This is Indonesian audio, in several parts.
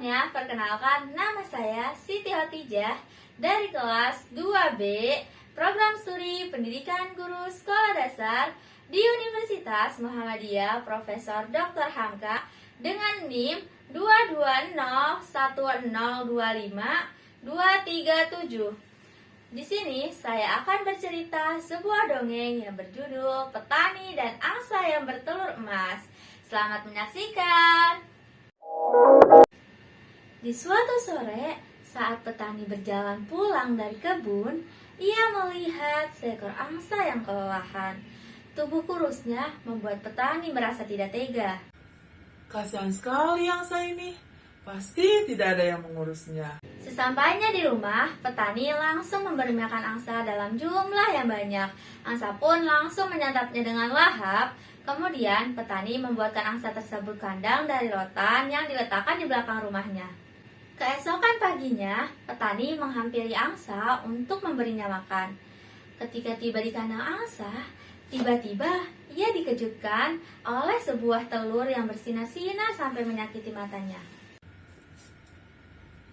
semuanya, perkenalkan nama saya Siti Hotijah dari kelas 2B Program Studi Pendidikan Guru Sekolah Dasar di Universitas Muhammadiyah Profesor Dr. Hamka dengan NIM 2201025-237. Di sini saya akan bercerita sebuah dongeng yang berjudul Petani dan Angsa yang Bertelur Emas. Selamat menyaksikan. Di suatu sore, saat petani berjalan pulang dari kebun, ia melihat seekor angsa yang kelelahan. Tubuh kurusnya membuat petani merasa tidak tega. Kasihan sekali angsa ini. Pasti tidak ada yang mengurusnya. Sesampainya di rumah, petani langsung memberi makan angsa dalam jumlah yang banyak. Angsa pun langsung menyantapnya dengan lahap. Kemudian, petani membuatkan angsa tersebut kandang dari rotan yang diletakkan di belakang rumahnya. Keesokan paginya, petani menghampiri angsa untuk memberinya makan. Ketika tiba di kandang angsa, tiba-tiba ia dikejutkan oleh sebuah telur yang bersinar-sinar sampai menyakiti matanya.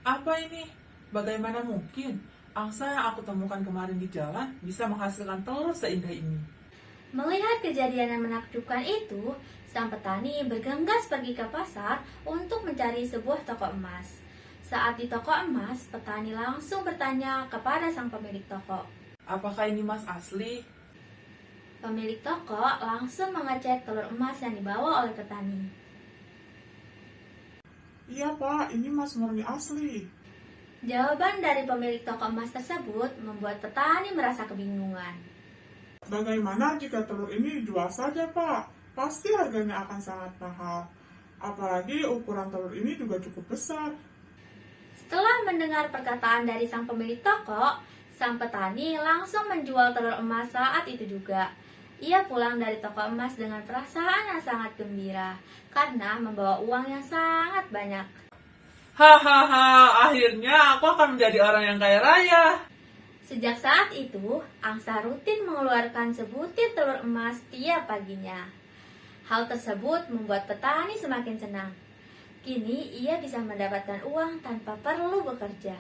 Apa ini? Bagaimana mungkin angsa yang aku temukan kemarin di jalan bisa menghasilkan telur seindah ini? Melihat kejadian yang menakjubkan itu, sang petani bergegas pergi ke pasar untuk mencari sebuah toko emas. Saat di toko emas, petani langsung bertanya kepada sang pemilik toko. Apakah ini emas asli? Pemilik toko langsung mengecek telur emas yang dibawa oleh petani. Iya pak, ini emas murni asli. Jawaban dari pemilik toko emas tersebut membuat petani merasa kebingungan. Bagaimana jika telur ini dijual saja pak? Pasti harganya akan sangat mahal. Apalagi ukuran telur ini juga cukup besar. Setelah mendengar perkataan dari sang pemilik toko, sang petani langsung menjual telur emas saat itu juga. Ia pulang dari toko emas dengan perasaan yang sangat gembira karena membawa uang yang sangat banyak. Hahaha, akhirnya aku akan menjadi orang yang kaya raya. Sejak saat itu, angsa rutin mengeluarkan sebutir telur emas tiap paginya. Hal tersebut membuat petani semakin senang. Kini ia bisa mendapatkan uang tanpa perlu bekerja.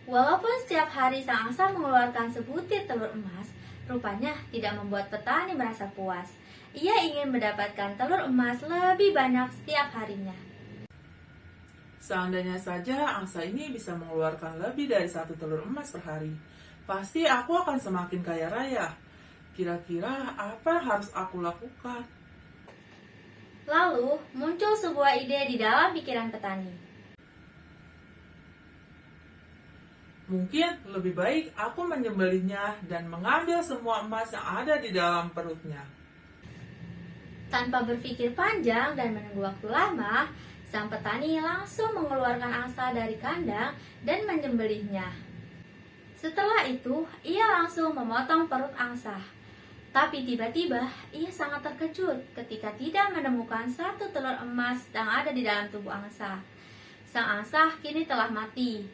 Walaupun setiap hari sang angsa mengeluarkan sebutir telur emas, rupanya tidak membuat petani merasa puas. Ia ingin mendapatkan telur emas lebih banyak setiap harinya. Seandainya saja angsa ini bisa mengeluarkan lebih dari 1 telur emas per hari, pasti aku akan semakin kaya raya. Kira-kira apa yang harus aku lakukan? Lalu muncul sebuah ide di dalam pikiran petani. Mungkin lebih baik aku menyembelihnya dan mengambil semua emas yang ada di dalam perutnya. Tanpa berpikir panjang dan menunggu waktu lama, sang petani langsung mengeluarkan angsa dari kandang dan menyembelihnya. Setelah itu, ia langsung memotong perut angsa. Tapi tiba-tiba, ia sangat terkejut ketika tidak menemukan 1 telur emas yang ada di dalam tubuh angsa. Sang angsa kini telah mati.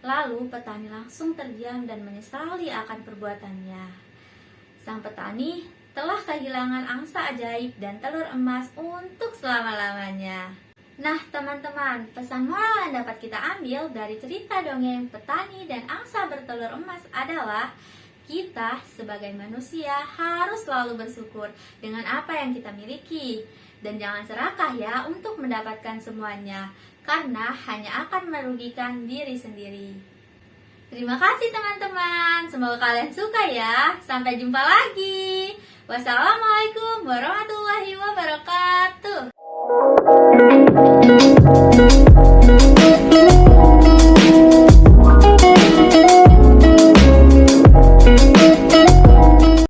Lalu petani langsung terdiam dan menyesali akan perbuatannya. Sang petani telah kehilangan angsa ajaib dan telur emas untuk selama-lamanya. Nah teman-teman, pesan moral yang dapat kita ambil dari cerita dongeng petani dan angsa bertelur emas adalah kita sebagai manusia harus selalu bersyukur dengan apa yang kita miliki. Dan jangan serakah ya untuk mendapatkan semuanya, karena hanya akan merugikan diri sendiri. Terima kasih teman-teman, semoga kalian suka ya. Sampai jumpa lagi. Wassalamualaikum warahmatullahi wabarakatuh.